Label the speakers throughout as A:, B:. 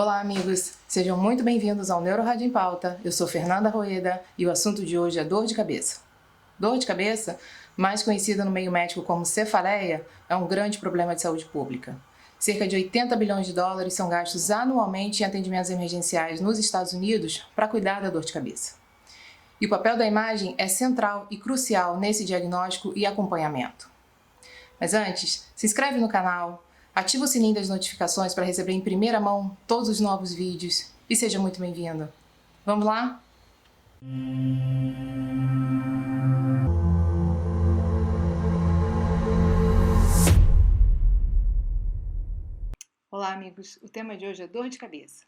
A: Olá, amigos! Sejam muito bem-vindos ao NeuroRádio em Pauta. Eu sou Fernanda Rueda e o assunto de hoje é dor de cabeça. Dor de cabeça, mais conhecida no meio médico como cefaleia, é um grande problema de saúde pública. Cerca de 80 bilhões de dólares são gastos anualmente em atendimentos emergenciais nos Estados Unidos para cuidar da dor de cabeça. E o papel da imagem é central e crucial nesse diagnóstico e acompanhamento. Mas antes, se inscreve no canal, ativa o sininho das notificações para receber em primeira mão todos os novos vídeos e seja muito bem-vindo. Vamos lá? Olá, amigos! O tema de hoje é dor de cabeça.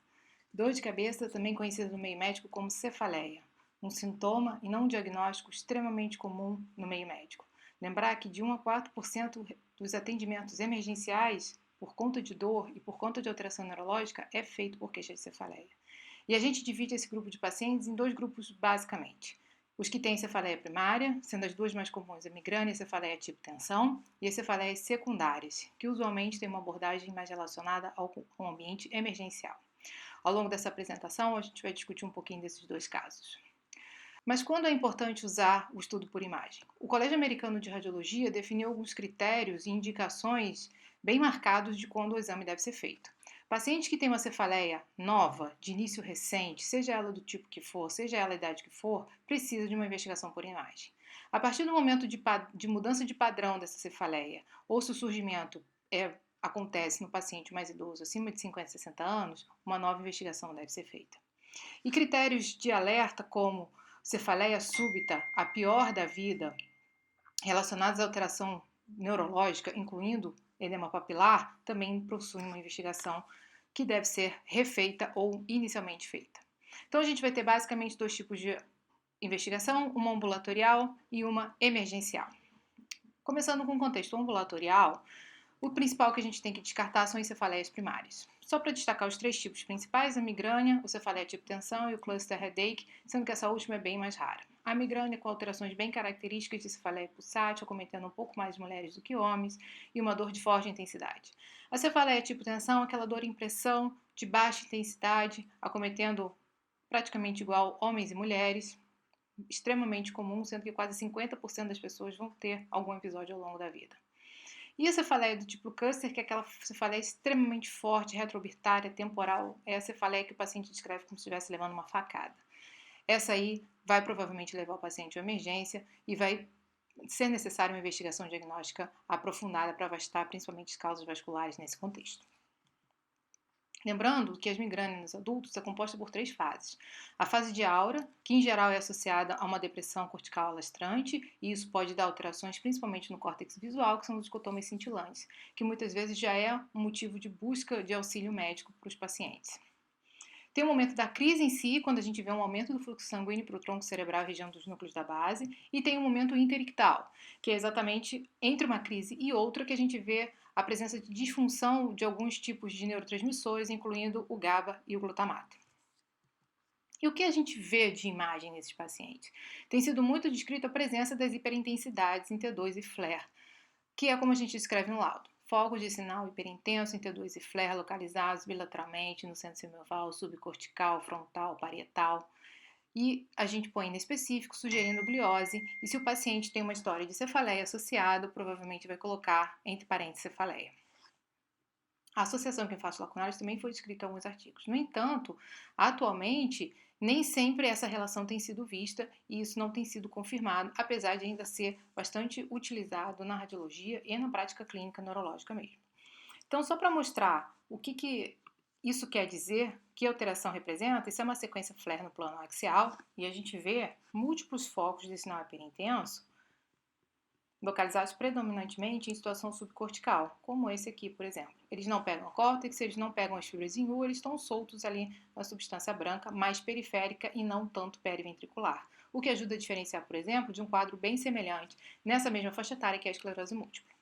A: Dor de cabeça, também conhecida no meio médico como cefaleia, um sintoma e não um diagnóstico extremamente comum no meio médico. Lembrar que de 1 a 4% dos atendimentos emergenciais por conta de dor e por conta de alteração neurológica é feito por queixa de cefaleia. E a gente divide esse grupo de pacientes em dois grupos basicamente. Os que têm cefaleia primária, sendo as duas mais comuns a migrânia e a cefaleia tipo tensão, e as cefaleias secundárias, que usualmente têm uma abordagem mais relacionada ao ambiente emergencial. Ao longo dessa apresentação, a gente vai discutir um pouquinho desses dois casos. Mas quando é importante usar o estudo por imagem? O Colégio Americano de Radiologia definiu alguns critérios e indicações bem marcados de quando o exame deve ser feito. Paciente que tem uma cefaleia nova, de início recente, seja ela do tipo que for, seja ela a idade que for, precisa de uma investigação por imagem. A partir do momento de mudança de padrão dessa cefaleia, ou se o surgimento acontece no paciente mais idoso, acima de 50, 60 anos, uma nova investigação deve ser feita. E critérios de alerta como cefaleia súbita, a pior da vida, relacionados à alteração neurológica, incluindo edema papilar, também possuem uma investigação que deve ser refeita ou inicialmente feita. Então a gente vai ter basicamente dois tipos de investigação, uma ambulatorial e uma emergencial. Começando com o contexto ambulatorial, o principal que a gente tem que descartar são as cefaleias primárias. Só para destacar os três tipos principais, a migrânia, o cefaleia tipo tensão e o cluster headache, sendo que essa última é bem mais rara. A migrânia com alterações bem características de cefaleia pulsátil, acometendo um pouco mais de mulheres do que homens, e uma dor de forte intensidade. A cefaleia tipo tensão é aquela dor em pressão de baixa intensidade, acometendo praticamente igual homens e mulheres, extremamente comum, sendo que quase 50% das pessoas vão ter algum episódio ao longo da vida. E a cefaleia do tipo cluster, que é aquela cefaleia extremamente forte, retroorbitária, temporal, é a cefaleia que o paciente descreve como se estivesse levando uma facada. Essa aí vai provavelmente levar o paciente à emergência e vai ser necessária uma investigação diagnóstica aprofundada para avastar principalmente as causas vasculares nesse contexto. Lembrando que as migrânias nos adultos é composta por 3 fases. A fase de aura, que em geral é associada a uma depressão cortical alastrante, e isso pode dar alterações principalmente no córtex visual, que são os escotomas cintilantes, que muitas vezes já é um motivo de busca de auxílio médico para os pacientes. Tem o momento da crise em si, quando a gente vê um aumento do fluxo sanguíneo para o tronco cerebral e região dos núcleos da base, e tem o momento interictal, que é exatamente entre uma crise e outra que a gente vê a presença de disfunção de alguns tipos de neurotransmissores, incluindo o GABA e o glutamato. E o que a gente vê de imagem nesses pacientes? Tem sido muito descrito a presença das hiperintensidades em T2 e FLAIR, que é como a gente descreve no laudo. Focos de sinal hiperintenso em T2 e FLAIR localizados bilateralmente no centro semioval, subcortical, frontal, parietal. E a gente põe em específico sugerindo gliose, e se o paciente tem uma história de cefaleia associada, provavelmente vai colocar entre parênteses cefaleia. A associação com infartos lacunares também foi descrita em alguns artigos. No entanto, atualmente, nem sempre essa relação tem sido vista e isso não tem sido confirmado, apesar de ainda ser bastante utilizado na radiologia e na prática clínica neurológica mesmo. Então, só para mostrar o que isso quer dizer, que alteração representa, isso é uma sequência FLAIR no plano axial e a gente vê múltiplos focos de sinal hiperintenso localizados predominantemente em situação subcortical, como esse aqui, por exemplo. Eles não pegam o córtex, eles não pegam as fibras em U, eles estão soltos ali na substância branca, mais periférica e não tanto periventricular, o que ajuda a diferenciar, por exemplo, de um quadro bem semelhante nessa mesma faixa etária que é a esclerose múltipla.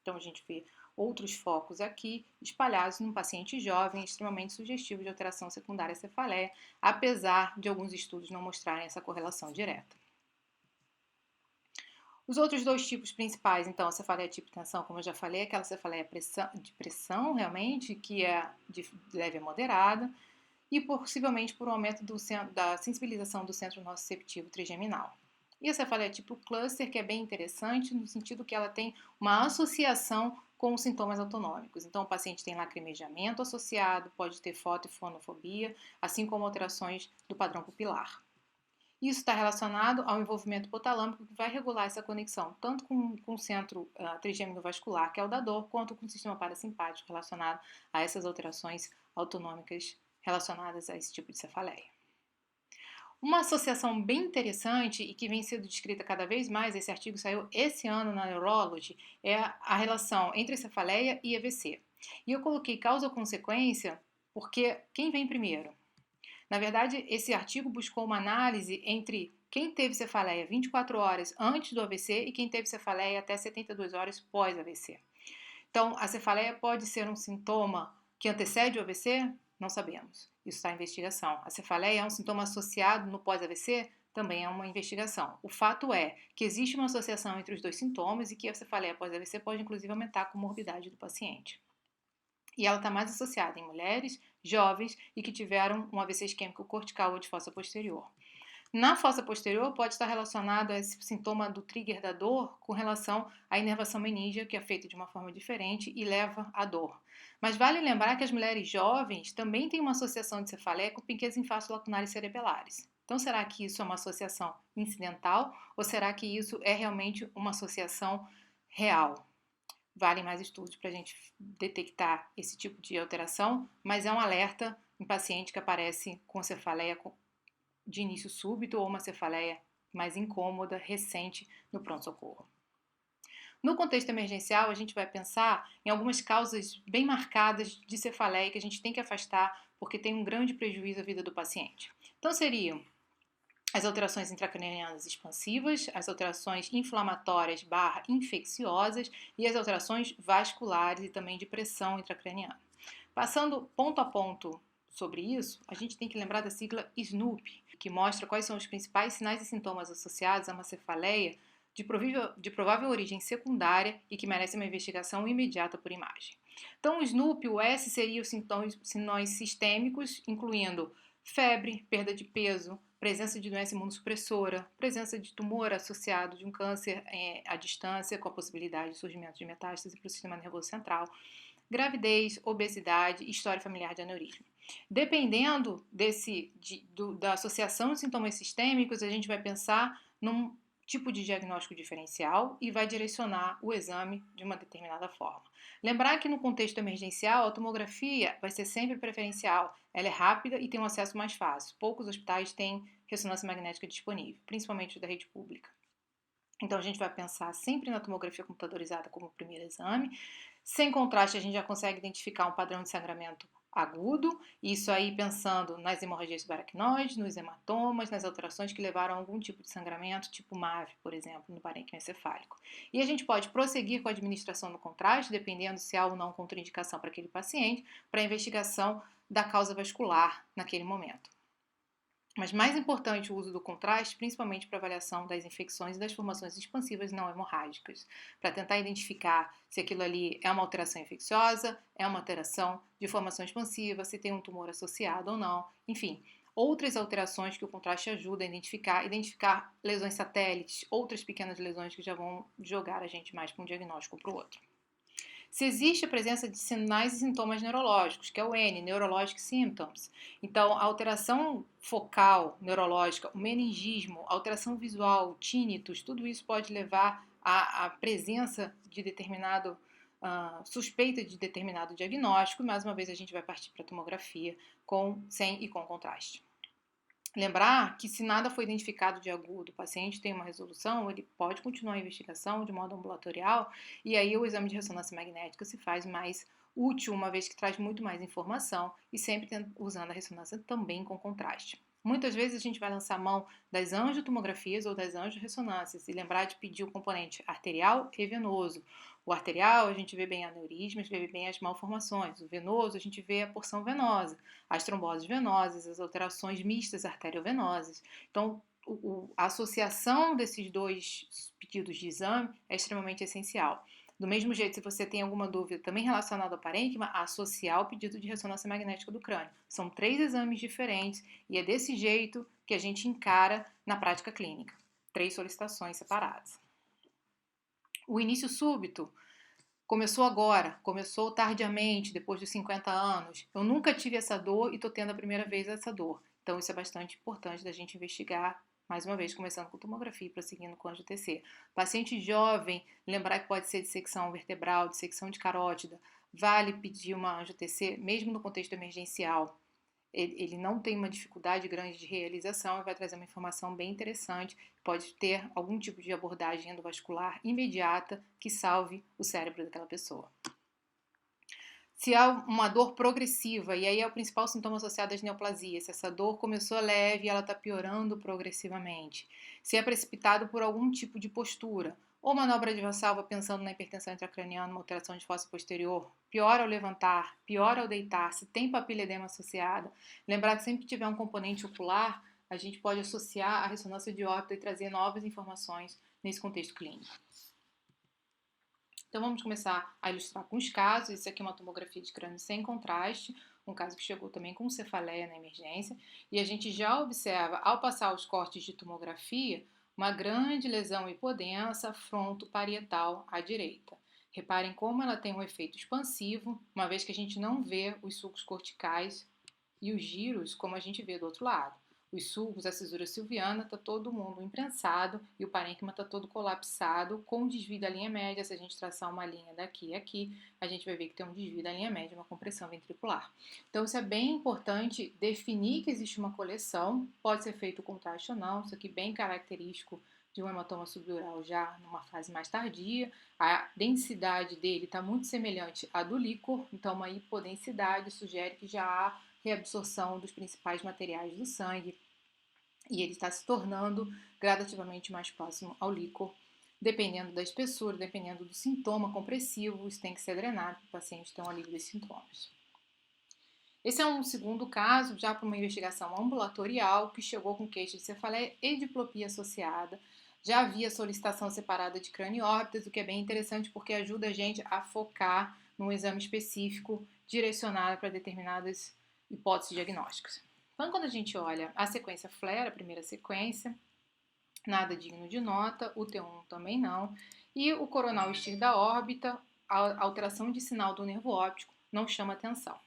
A: Então a gente vê outros focos aqui espalhados num paciente jovem extremamente sugestivo de alteração secundária cefaleia, apesar de alguns estudos não mostrarem essa correlação direta. Os outros dois tipos principais, então, a cefaleia tipo tensão, como eu já falei, aquela cefaleia de pressão, realmente, que é de leve a moderada, e possivelmente por um aumento da sensibilização do centro nociceptivo trigeminal. E a cefaleia tipo cluster, que é bem interessante, no sentido que ela tem uma associação com os sintomas autonômicos. Então, o paciente tem lacrimejamento associado, pode ter foto e fonofobia, assim como alterações do padrão pupilar. Isso está relacionado ao envolvimento hipotalâmico, que vai regular essa conexão, tanto com o centro trigêmino vascular, que é o da dor, quanto com o sistema parasimpático relacionado a essas alterações autonômicas relacionadas a esse tipo de cefaleia. Uma associação bem interessante e que vem sendo descrita cada vez mais, esse artigo saiu esse ano na Neurology, é a relação entre cefaleia e AVC. E eu coloquei causa-consequência porque quem vem primeiro? Na verdade, esse artigo buscou uma análise entre quem teve cefaleia 24 horas antes do AVC e quem teve cefaleia até 72 horas pós-AVC. Então, a cefaleia pode ser um sintoma que antecede o AVC? Não sabemos. Isso está em investigação. A cefaleia é um sintoma associado no pós-AVC? Também é uma investigação. O fato é que existe uma associação entre os dois sintomas e que a cefaleia pós-AVC pode, inclusive, aumentar a comorbidade do paciente. E ela está mais associada em mulheres jovens e que tiveram um AVC isquêmico cortical ou de fossa posterior. Na fossa posterior, pode estar relacionado a esse sintoma do trigger da dor com relação à inervação meníngea, que é feita de uma forma diferente e leva à dor. Mas vale lembrar que as mulheres jovens também têm uma associação de cefaleia com pequenos infartos lacunares cerebelares. Então, será que isso é uma associação incidental ou será que isso é realmente uma associação real? Valem mais estudos para a gente detectar esse tipo de alteração, mas é um alerta em paciente que aparece com cefaleia de início súbito ou uma cefaleia mais incômoda, recente, no pronto-socorro. No contexto emergencial, a gente vai pensar em algumas causas bem marcadas de cefaleia que a gente tem que afastar porque tem um grande prejuízo à vida do paciente. Então, seriam as alterações intracranianas expansivas, as alterações inflamatórias / infecciosas e as alterações vasculares e também de pressão intracraniana. Passando ponto a ponto sobre isso, a gente tem que lembrar da sigla SNOOP, que mostra quais são os principais sinais e sintomas associados a uma cefaleia de provável origem secundária e que merece uma investigação imediata por imagem. Então, o SNOOP, o S, seria os sinais sistêmicos, incluindo febre, perda de peso, presença de doença imunossupressora, presença de tumor associado de um câncer à distância, com a possibilidade de surgimento de metástase para o sistema nervoso central, gravidez, obesidade e história familiar de aneurisma. Dependendo da associação de sintomas sistêmicos, a gente vai pensar num tipo de diagnóstico diferencial e vai direcionar o exame de uma determinada forma. Lembrar que no contexto emergencial, a tomografia vai ser sempre preferencial. Ela é rápida e tem um acesso mais fácil. Poucos hospitais têm ressonância magnética disponível, principalmente da rede pública. Então, a gente vai pensar sempre na tomografia computadorizada como primeiro exame. Sem contraste, a gente já consegue identificar um padrão de sangramento agudo, isso aí pensando nas hemorragias subaracnoides, nos hematomas, nas alterações que levaram a algum tipo de sangramento, tipo MAVE, por exemplo, no parênquima encefálico. E a gente pode prosseguir com a administração do contraste, dependendo se há ou não contraindicação para aquele paciente, para a investigação da causa vascular naquele momento. Mas mais importante o uso do contraste, principalmente para avaliação das infecções e das formações expansivas não hemorrágicas, para tentar identificar se aquilo ali é uma alteração infecciosa, é uma alteração de formação expansiva, se tem um tumor associado ou não, enfim, outras alterações que o contraste ajuda a identificar lesões satélites, outras pequenas lesões que já vão jogar a gente mais para um diagnóstico ou para o outro. Se existe a presença de sinais e sintomas neurológicos, que é o N, Neurologic Symptoms. Então, a alteração focal neurológica, o meningismo, a alteração visual, tinnitus, tudo isso pode levar à presença de suspeita de determinado diagnóstico. E, mais uma vez, a gente vai partir para a tomografia sem e com contraste. Lembrar que se nada foi identificado de agudo, o paciente tem uma resolução, ele pode continuar a investigação de modo ambulatorial e aí o exame de ressonância magnética se faz mais útil, uma vez que traz muito mais informação e sempre usando a ressonância também com contraste. Muitas vezes a gente vai lançar mão das angiotomografias ou das angiorressonâncias e lembrar de pedir o componente arterial e venoso. O arterial, a gente vê bem aneurismas, vê bem as malformações. O venoso, a gente vê a porção venosa, as tromboses venosas, as alterações mistas arteriovenosas. Então, a associação desses dois pedidos de exame é extremamente essencial. Do mesmo jeito, se você tem alguma dúvida também relacionada ao parênquima, associar o pedido de ressonância magnética do crânio. São 3 exames diferentes e é desse jeito que a gente encara na prática clínica. 3 solicitações separadas. O início súbito começou agora, começou tardiamente, depois dos 50 anos. Eu nunca tive essa dor e estou tendo a primeira vez essa dor. Então, isso é bastante importante da gente investigar, mais uma vez, começando com tomografia e prosseguindo com angio-TC. Paciente jovem, lembrar que pode ser dissecção vertebral, dissecção de carótida, vale pedir uma angio-TC, mesmo no contexto emergencial. Ele não tem uma dificuldade grande de realização e vai trazer uma informação bem interessante. Pode ter algum tipo de abordagem endovascular imediata que salve o cérebro daquela pessoa. Se há uma dor progressiva, e aí é o principal sintoma associado às neoplasias, se essa dor começou leve e ela está piorando progressivamente, se é precipitado por algum tipo de postura, ou manobra de Valsalva pensando na hipertensão intracraniana, uma alteração de fossa posterior, piora ao levantar, piora ao deitar, se tem papiledema associada, lembrar que sempre que tiver um componente ocular, a gente pode associar a ressonância de órbita e trazer novas informações nesse contexto clínico. Então vamos começar a ilustrar com os casos. Esse aqui é uma tomografia de crânio sem contraste, um caso que chegou também com cefaleia na emergência, e a gente já observa, ao passar os cortes de tomografia, uma grande lesão hipodensa frontoparietal à direita. Reparem como ela tem um efeito expansivo, uma vez que a gente não vê os sulcos corticais e os giros como a gente vê do outro lado. Os sulcos, a cisura silviana, está todo mundo imprensado e o parênquima está todo colapsado com desvio da linha média. Se a gente traçar uma linha daqui e aqui, a gente vai ver que tem um desvio da linha média, uma compressão ventricular. Então, isso é bem importante definir que existe uma coleção, pode ser feito contraste ou não, isso aqui bem característico de um hematoma subdural já numa fase mais tardia. A densidade dele está muito semelhante à do líquor, então uma hipodensidade sugere que já há reabsorção dos principais materiais do sangue e ele está se tornando gradativamente mais próximo ao líquor, dependendo da espessura, dependendo do sintoma compressivo, isso tem que ser drenado para o paciente ter um alívio dos sintomas. Esse é um segundo caso, já para uma investigação ambulatorial, que chegou com queixa de cefaleia e diplopia associada. Já havia solicitação separada de crânio e órbitas, o que é bem interessante porque ajuda a gente a focar num exame específico direcionado para determinadas hipóteses diagnósticas. Então, quando a gente olha a sequência FLAIR, a primeira sequência, nada digno de nota, o T1 também não, e o coronal estir da órbita, a alteração de sinal do nervo óptico não chama atenção.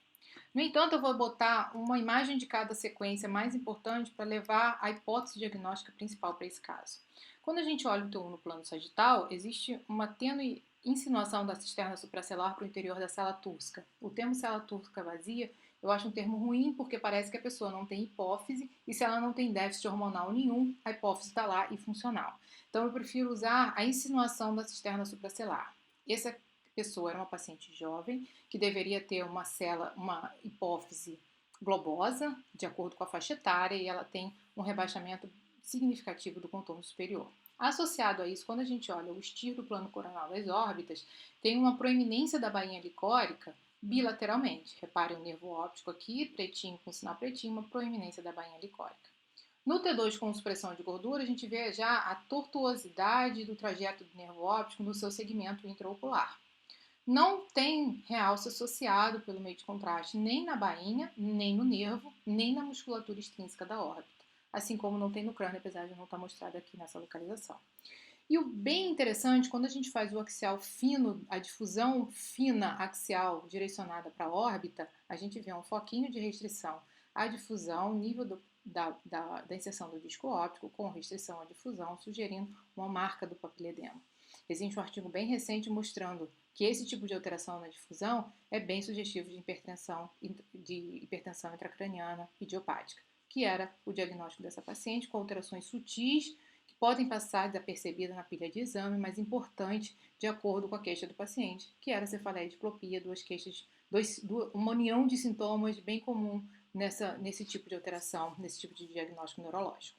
A: No entanto, eu vou botar uma imagem de cada sequência mais importante para levar a hipótese diagnóstica principal para esse caso. Quando a gente olha o T1 no plano sagital, existe uma tênue insinuação da cisterna supracelular para o interior da célula túrcica. O termo célula túrcica vazia eu acho um termo ruim porque parece que a pessoa não tem hipófise e se ela não tem déficit hormonal nenhum, a hipófise está lá e funcional. Então eu prefiro usar a insinuação da cisterna supracelular. Essa pessoa era uma paciente jovem que deveria ter uma hipófise globosa, de acordo com a faixa etária, e ela tem um rebaixamento significativo do contorno superior. Associado a isso, quando a gente olha o estir do plano coronal das órbitas, tem uma proeminência da bainha licórica bilateralmente. Reparem o nervo óptico aqui, pretinho com sinal pretinho, uma proeminência da bainha licórica. No T2 com supressão de gordura, a gente vê já a tortuosidade do trajeto do nervo óptico no seu segmento intraocular. Não tem realce associado pelo meio de contraste nem na bainha, nem no nervo, nem na musculatura extrínseca da órbita, assim como não tem no crânio, apesar de não estar mostrado aqui nessa localização. E o bem interessante, quando a gente faz o axial fino, a difusão fina axial direcionada para a órbita, a gente vê um foquinho de restrição à difusão, nível da inserção do disco óptico com restrição à difusão, sugerindo uma marca do papiledema. Existe um artigo bem recente mostrando que esse tipo de alteração na difusão é bem sugestivo de hipertensão intracraniana idiopática, que era o diagnóstico dessa paciente com alterações sutis podem passar desapercebida na pilha de exame, mas importante de acordo com a queixa do paciente, que era cefaleia e diplopia, uma união de sintomas bem comum nesse tipo de alteração, nesse tipo de diagnóstico neurológico.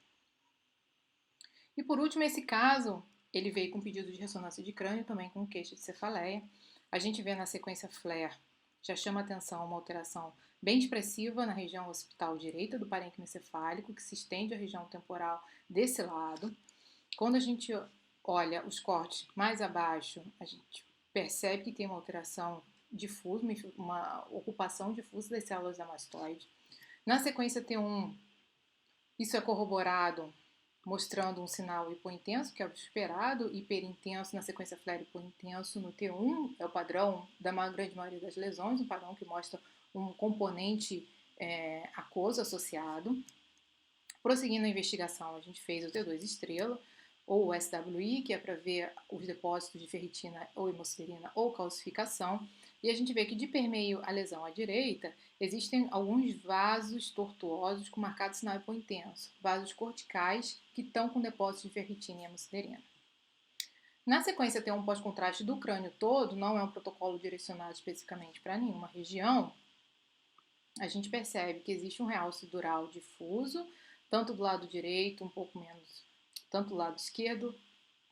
A: E por último, esse caso, ele veio com pedido de ressonância de crânio, também com queixa de cefaleia. A gente vê na sequência FLAIR já chama atenção uma alteração bem expressiva na região occipital direita do parênquima encefálico, que se estende à região temporal desse lado. Quando a gente olha os cortes mais abaixo, a gente percebe que tem uma alteração difusa, uma ocupação difusa das células da mastoide. Na sequência T1, isso é corroborado mostrando um sinal hipointenso, que é o esperado, hiperintenso na sequência flare hipointenso no T1, é o padrão da grande maioria das lesões, um padrão que mostra um componente aquoso associado. Prosseguindo a investigação, a gente fez o T2 estrela, ou o SWI, que é para ver os depósitos de ferritina ou hemosiderina ou calcificação, e a gente vê que de permeio à lesão à direita, existem alguns vasos tortuosos com marcado sinal hipointenso, vasos corticais que estão com depósitos de ferritina e hemosiderina. Na sequência tem um pós-contraste do crânio todo, não é um protocolo direcionado especificamente para nenhuma região, a gente percebe que existe um realce dural difuso, tanto do lado direito, um pouco menos, tanto do lado esquerdo,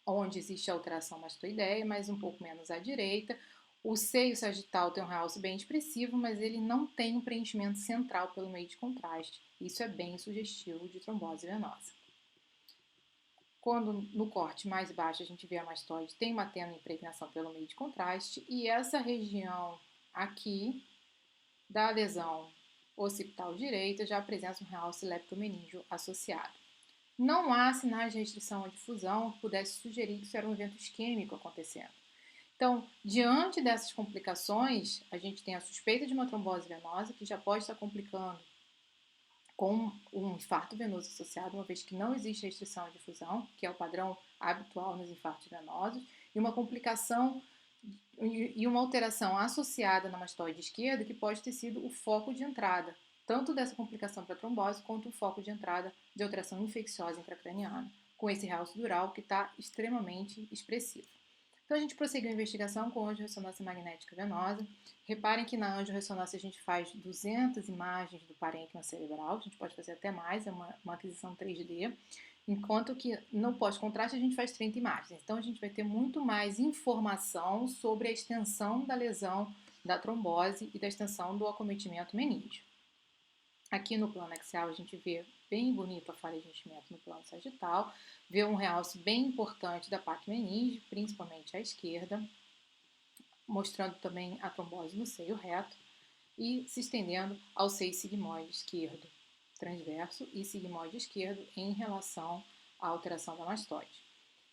A: onde existe a alteração mastoideia, mas um pouco menos à direita. O seio sagital tem um realce bem expressivo, mas ele não tem um preenchimento central pelo meio de contraste. Isso é bem sugestivo de trombose venosa. Quando no corte mais baixo a gente vê a mastoide, tem uma tênue impregnação pelo meio de contraste, e essa região aqui da lesão occipital direita já apresenta um realce leptomeníngeo associado. Não há sinais de restrição à difusão que pudesse sugerir que isso era um evento isquêmico acontecendo. Então, diante dessas complicações, a gente tem a suspeita de uma trombose venosa, que já pode estar complicando com um infarto venoso associado, uma vez que não existe restrição à difusão, que é o padrão habitual nos infartos venosos, e uma complicação e uma alteração associada na mastoide esquerda, que pode ter sido o foco de entrada, tanto dessa complicação para trombose, quanto o foco de entrada de alteração infecciosa intracraniana, com esse realce dural que está extremamente expressivo. Então a gente prosseguiu a investigação com angiorressonância magnética venosa. Reparem que na angiorressonância a gente faz 200 imagens do parênquima cerebral, a gente pode fazer até mais, é uma aquisição 3D, enquanto que no pós-contraste a gente faz 30 imagens. Então a gente vai ter muito mais informação sobre a extensão da lesão da trombose e da extensão do acometimento meníngeo. Aqui no plano axial a gente vê bem bonito a falha de enchimento no plano sagital, vê um realce bem importante da parte meníngea, principalmente à esquerda, mostrando também a trombose no seio reto e se estendendo ao seio sigmoide esquerdo transverso e sigmoide esquerdo em relação à alteração da mastoide.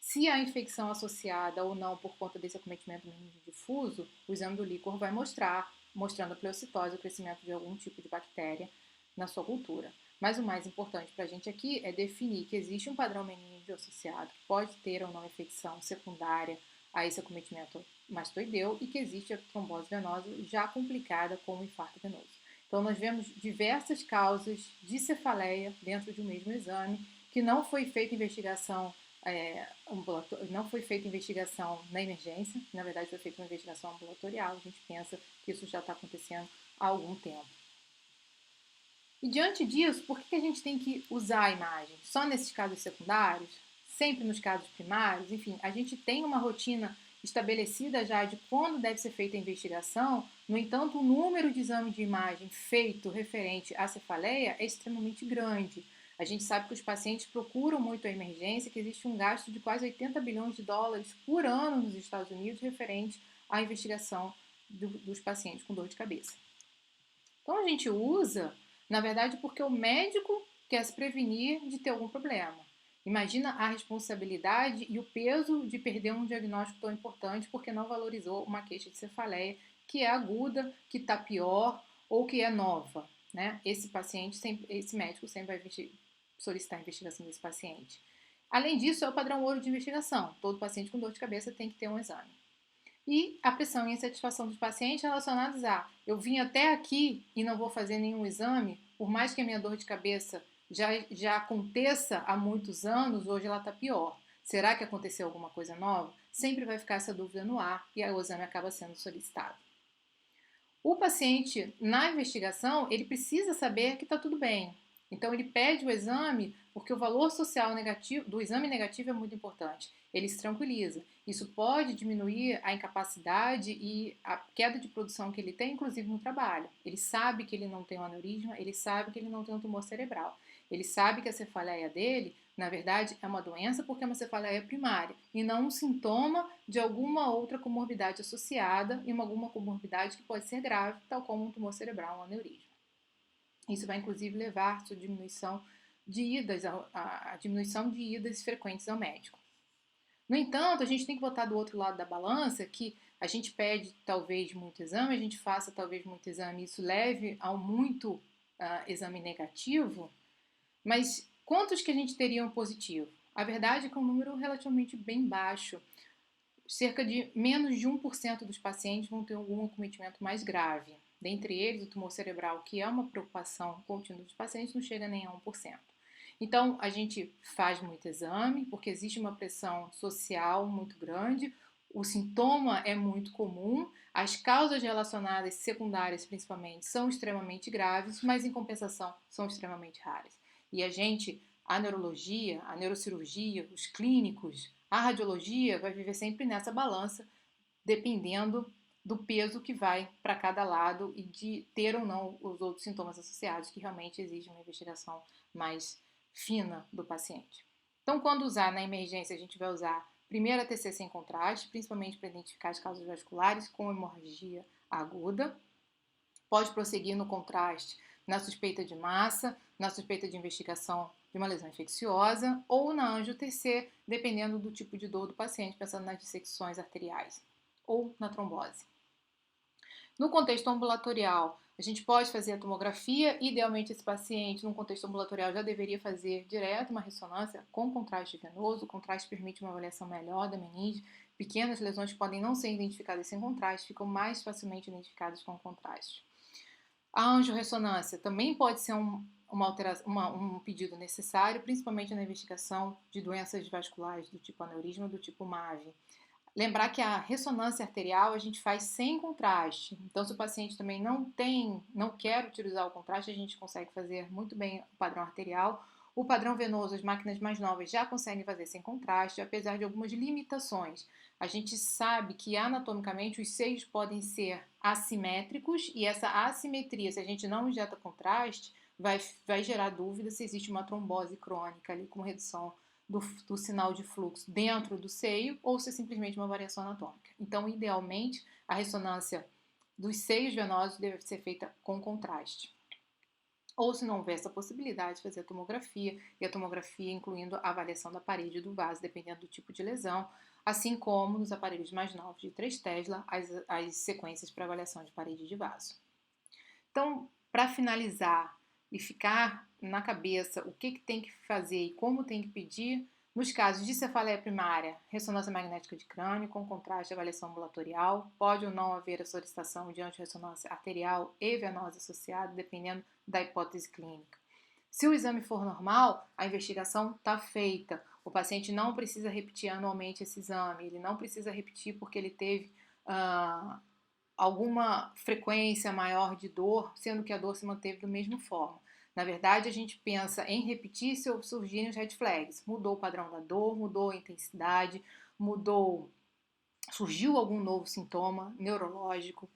A: Se há infecção associada ou não por conta desse acometimento meníngeo difuso, o exame do líquor vai mostrando a pleocitose, o crescimento de algum tipo de bactéria na sua cultura. Mas o mais importante para a gente aqui é definir que existe um padrão meníngeo associado, que pode ter ou não infecção secundária a esse acometimento mastoideu e que existe a trombose venosa já complicada como infarto venoso. Então, nós vemos diversas causas de cefaleia dentro de um mesmo exame, que não foi feita investigação não foi feita investigação na emergência, na verdade foi feita uma investigação ambulatorial, a gente pensa que isso já está acontecendo há algum tempo. E diante disso, por que a gente tem que usar a imagem? Só nesses casos secundários? Sempre nos casos primários? Enfim, a gente tem uma rotina estabelecida já de quando deve ser feita a investigação, no entanto, o número de exames de imagem feito referente à cefaleia é extremamente grande. A gente sabe que os pacientes procuram muito a emergência, que existe um gasto de quase 80 bilhões de dólares por ano nos Estados Unidos referente à investigação dos pacientes com dor de cabeça. Então, a gente usa, na verdade, porque o médico quer se prevenir de ter algum problema. Imagina a responsabilidade e o peso de perder um diagnóstico tão importante porque não valorizou uma queixa de cefaleia que é aguda, que está pior ou que é nova, né? Esse médico sempre vai solicitar a investigação desse paciente. Além disso, é o padrão ouro de investigação. Todo paciente com dor de cabeça tem que ter um exame. E a pressão e a insatisfação dos pacientes relacionados a eu vim até aqui e não vou fazer nenhum exame, por mais que a minha dor de cabeça já aconteça há muitos anos, hoje ela está pior. Será que aconteceu alguma coisa nova? Sempre vai ficar essa dúvida no ar e o exame acaba sendo solicitado. O paciente, na investigação, ele precisa saber que está tudo bem. Então, ele pede o exame porque o valor social negativo do exame negativo é muito importante. Ele se tranquiliza. Isso pode diminuir a incapacidade e a queda de produção que ele tem, inclusive no trabalho. Ele sabe que ele não tem um aneurisma, ele sabe que ele não tem um tumor cerebral. Ele sabe que a cefaleia dele, na verdade, é uma doença porque é uma cefaleia primária e não um sintoma de alguma outra comorbidade associada e alguma comorbidade que pode ser grave, tal como um tumor cerebral, um aneurisma. Isso vai, inclusive, levar à sua diminuição de idas, a diminuição de idas frequentes ao médico. No entanto, a gente tem que botar do outro lado da balança que a gente pede talvez muito exame, a gente faça talvez muito exame, isso leve ao muito exame negativo, mas quantos que a gente teria um positivo? A verdade é que é um número relativamente bem baixo. Cerca de menos de 1% dos pacientes vão ter algum acometimento mais grave. Dentre eles, o tumor cerebral, que é uma preocupação contínua dos pacientes, não chega nem a 1%. Então, a gente faz muito exame, porque existe uma pressão social muito grande, o sintoma é muito comum, as causas relacionadas secundárias, principalmente, são extremamente graves, mas, em compensação, são extremamente raras. E a neurologia, a neurocirurgia, os clínicos, a radiologia vai viver sempre nessa balança, dependendo do peso que vai para cada lado e de ter ou não os outros sintomas associados, que realmente exige uma investigação mais fina do paciente. Então, quando usar na emergência, a gente vai usar primeiro a TC sem contraste, principalmente para identificar as causas vasculares com hemorragia aguda. Pode prosseguir no contraste na suspeita de massa, na suspeita de investigação de uma lesão infecciosa ou na angio-TC, dependendo do tipo de dor do paciente, pensando nas dissecções arteriais ou na trombose. No contexto ambulatorial, a gente pode fazer a tomografia, idealmente esse paciente, no contexto ambulatorial, já deveria fazer direto uma ressonância com contraste venoso, o contraste permite uma avaliação melhor da meninge, pequenas lesões que podem não ser identificadas sem contraste, ficam mais facilmente identificadas com contraste. A angiorressonância também pode ser um pedido necessário, principalmente na investigação de doenças vasculares do tipo aneurisma, do tipo MAVE. Lembrar que a ressonância arterial a gente faz sem contraste. Então, se o paciente também não quer utilizar o contraste, a gente consegue fazer muito bem o padrão arterial. O padrão venoso, as máquinas mais novas já conseguem fazer sem contraste, apesar de algumas limitações. A gente sabe que anatomicamente os seios podem ser assimétricos e essa assimetria, se a gente não injeta contraste, vai gerar dúvida se existe uma trombose crônica ali com redução do sinal de fluxo dentro do seio ou se é simplesmente uma variação anatômica. Então, idealmente, a ressonância dos seios venosos deve ser feita com contraste. Ou se não houver essa possibilidade, fazer a tomografia, e a tomografia incluindo a avaliação da parede do vaso, dependendo do tipo de lesão, assim como nos aparelhos mais novos de 3 Tesla, as sequências para avaliação de parede de vaso. Então, para finalizar e ficar na cabeça o que tem que fazer e como tem que pedir, nos casos de cefaleia primária, ressonância magnética de crânio com contraste e avaliação ambulatorial, pode ou não haver a solicitação de antirressonância arterial e venosa associada, dependendo da hipótese clínica. Se o exame for normal, a investigação está feita. O paciente não precisa repetir anualmente esse exame, ele não precisa repetir porque ele teve alguma frequência maior de dor, sendo que a dor se manteve da mesma forma. Na verdade, a gente pensa em repetir se surgirem os red flags. Mudou o padrão da dor, mudou a intensidade, surgiu algum novo sintoma neurológico,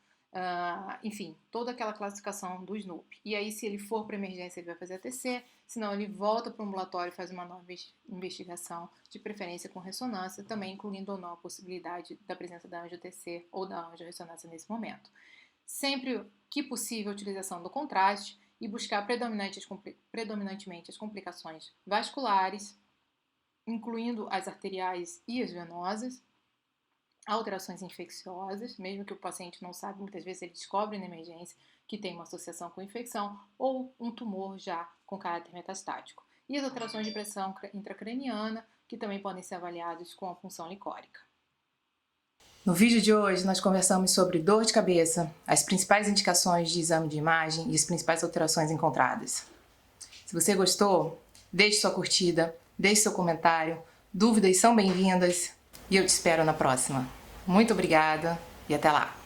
A: enfim, toda aquela classificação do SNOOP. E aí, se ele for para emergência, ele vai fazer a TC, senão ele volta para o ambulatório e faz uma nova investigação, de preferência com ressonância, também incluindo ou não a possibilidade da presença da angio-TC ou da angiorressonância nesse momento. Sempre que possível, a utilização do contraste e buscar predominantemente as complicações vasculares, incluindo as arteriais e as venosas, alterações infecciosas, mesmo que o paciente não sabe, muitas vezes ele descobre na emergência que tem uma associação com infecção ou um tumor já com caráter metastático. E as alterações de pressão intracraniana, que também podem ser avaliadas com a punção licórica. No vídeo de hoje, nós conversamos sobre dor de cabeça, as principais indicações de exame de imagem e as principais alterações encontradas. Se você gostou, deixe sua curtida, deixe seu comentário, dúvidas são bem-vindas e eu te espero na próxima. Muito obrigada e até lá!